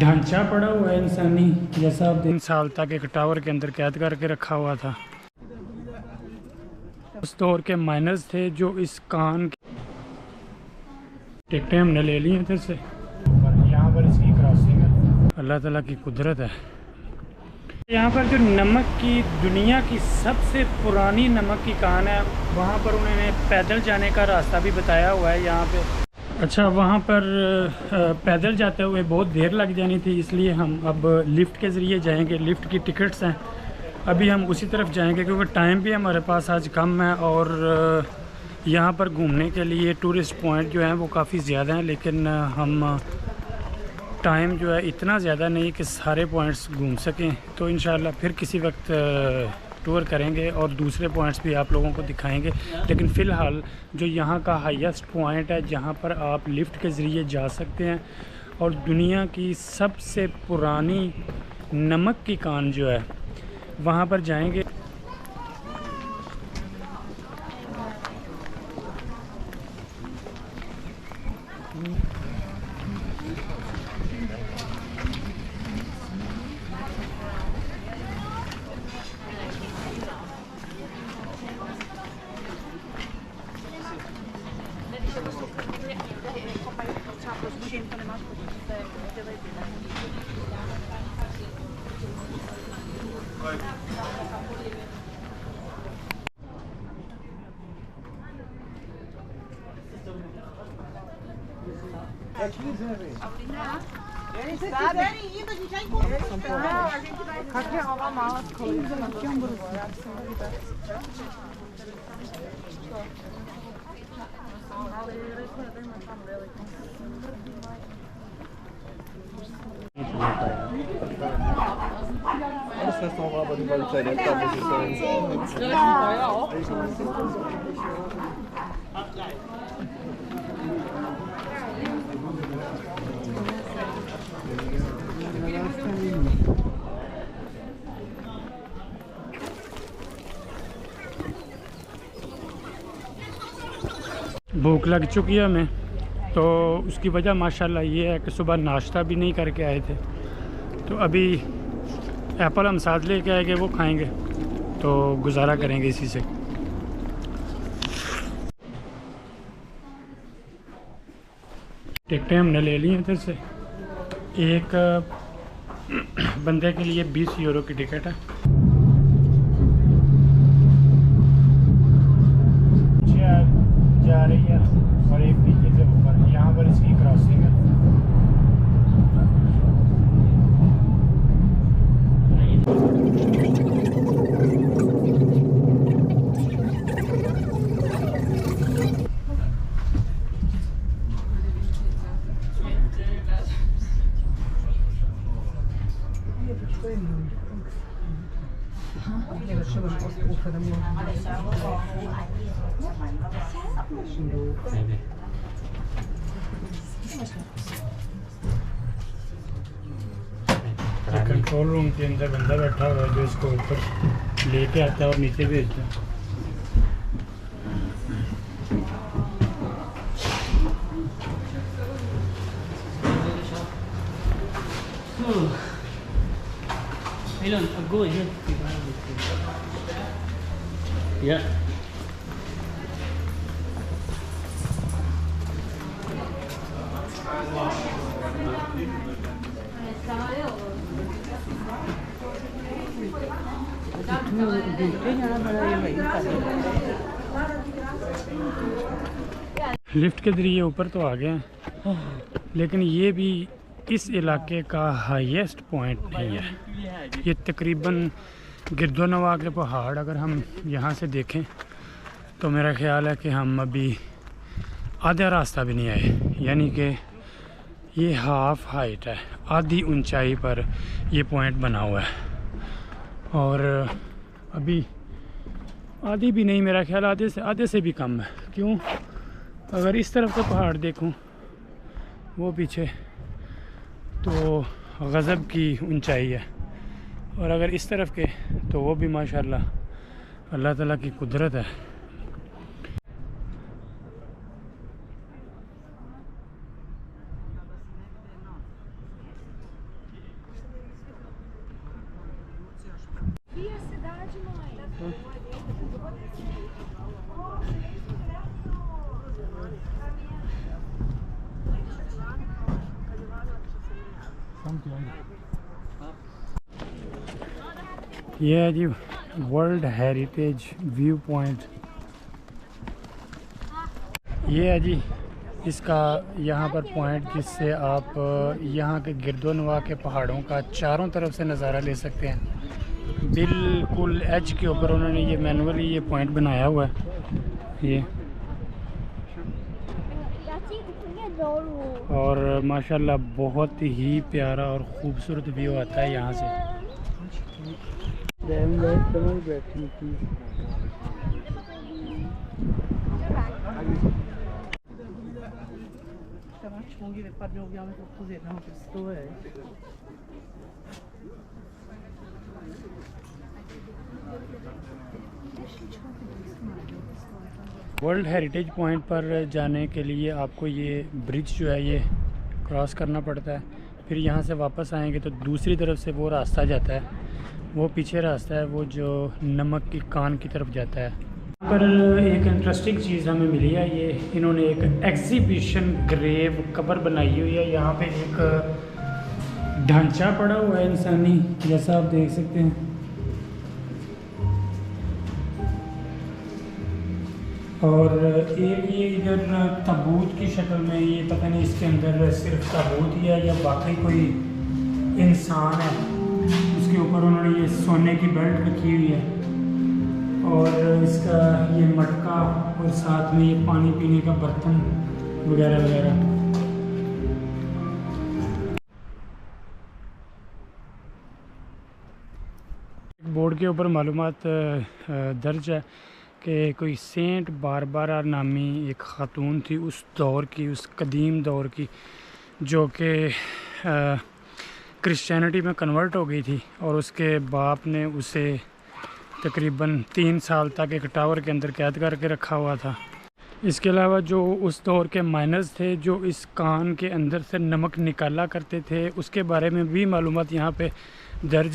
ढांचा पड़ा हुआ है इंसानी, जैसा आप 3 साल तक एक टावर के अंदर कैद करके रखा हुआ था। उस दौर के माइनर्स थे जो इस कान की टिकटें हमने ले ली हैं इधर से। यहाँ पर इसकी क्रॉसिंग है, अल्लाह ताला की कुदरत है। यहाँ पर जो नमक की दुनिया की सबसे पुरानी नमक की कान है, वहाँ पर उन्होंने पैदल जाने का रास्ता भी बताया हुआ है यहाँ पे। अच्छा, वहाँ पर पैदल जाते हुए बहुत देर लग जानी थी, इसलिए हम अब लिफ्ट के ज़रिए जाएंगे। लिफ्ट की टिकट्स हैं, अभी हम उसी तरफ जाएंगे क्योंकि टाइम भी हमारे पास आज कम है और यहाँ पर घूमने के लिए टूरिस्ट पॉइंट जो हैं वो काफ़ी ज़्यादा हैं, लेकिन हम टाइम जो है इतना ज़्यादा नहीं कि सारे पॉइंट्स घूम सकें। तो इंशाल्लाह फिर किसी वक्त टूर करेंगे और दूसरे पॉइंट्स भी आप लोगों को दिखाएंगे। लेकिन फ़िलहाल जो यहाँ का हाईएस्ट पॉइंट है जहाँ पर आप लिफ्ट के ज़रिए जा सकते हैं और दुनिया की सबसे पुरानी नमक की कान जो है वहाँ पर जाएंगे। Das Restaurant war aber die ganze Zeit nett, da muss ich sagen. भूख लग चुकी है हमें, तो उसकी वजह माशाल्लाह ये है कि सुबह नाश्ता भी नहीं करके आए थे। तो अभी एप्पल हम साथ लेके आएंगे, वो खाएंगे तो गुजारा करेंगे इसी से। टिकटें हमने ले ली हैं इधर से। एक बंदे के लिए 20 यूरो की टिकट है। जा रही है और एक नीचे से ऊपर, यहाँ पर इसकी क्रॉसिंग है। कंट्रोल रूम के अंदर बंदा बैठा हुआ है जो इसको ऊपर लेके आता है और नीचे भेजता है। लिफ्ट के ज़रिए ऊपर तो आ गए हैं, लेकिन ये भी इस इलाके का हाईएस्ट पॉइंट नहीं है। ये तकरीबन गिरदोनवा के पहाड़ अगर हम यहाँ से देखें तो मेरा ख़्याल है कि हम अभी आधा रास्ता भी नहीं आए, यानी कि ये हाफ हाइट है, आधी ऊंचाई पर ये पॉइंट बना हुआ है। और अभी आधी भी नहीं, मेरा ख्याल आधे से भी कम है। क्यों? अगर इस तरफ का पहाड़ देखूं वो पीछे, तो गज़ब की ऊंचाई है, और अगर इस तरफ के तो वो भी माशाल्लाह अल्लाह ताला की कुदरत है। ये है जी वर्ल्ड हेरिटेज व्यू पॉइंट। ये है जी इसका यहाँ पर पॉइंट जिससे आप यहाँ के गिरदोनवा के पहाड़ों का चारों तरफ से नज़ारा ले सकते हैं। बिल्कुल एज के ऊपर उन्होंने ये मैनुअली ये पॉइंट बनाया हुआ है ये, और माशाल्लाह बहुत ही प्यारा और ख़ूबसूरत व्यू आता है यहाँ से। वर्ल्ड हेरिटेज पॉइंट पर जाने के लिए आपको ये ब्रिज जो है ये क्रॉस करना पड़ता है। फिर यहाँ से वापस आएंगे तो दूसरी तरफ से वो रास्ता जाता है, वो पीछे रास्ता है वो जो नमक की कान की तरफ जाता है। यहाँ पर एक इंटरेस्टिंग चीज़ हमें मिली है, ये इन्होंने एक एग्जीबिशन ग्रेव कबर बनाई हुई है। यहाँ पे एक ढांचा पड़ा हुआ है इंसानी, जैसा आप देख सकते हैं, और एक ये इधर ताबूत की शक्ल में, ये पता नहीं इसके अंदर सिर्फ ताबूत ही है या बाकी कोई इंसान है। उसके ऊपर उन्होंने ये सोने की बेल्ट रखी हुई है और इसका ये मटका और साथ में ये पानी पीने का बर्तन वगैरह वगैरह। बोर्ड के ऊपर मालूमात दर्ज है कि कोई सेंट बारबरा नामी एक ख़ातून थी उस दौर की, उस कदीम दौर की, जो कि क्रिश्चियनिटी में कन्वर्ट हो गई थी और उसके बाप ने उसे तकरीबन 3 साल तक एक टावर के अंदर कैद करके रखा हुआ था। इसके अलावा जो उस दौर के माइनर्स थे जो इस कान के अंदर से नमक निकाला करते थे, उसके बारे में भी मालूमात यहाँ पे दर्ज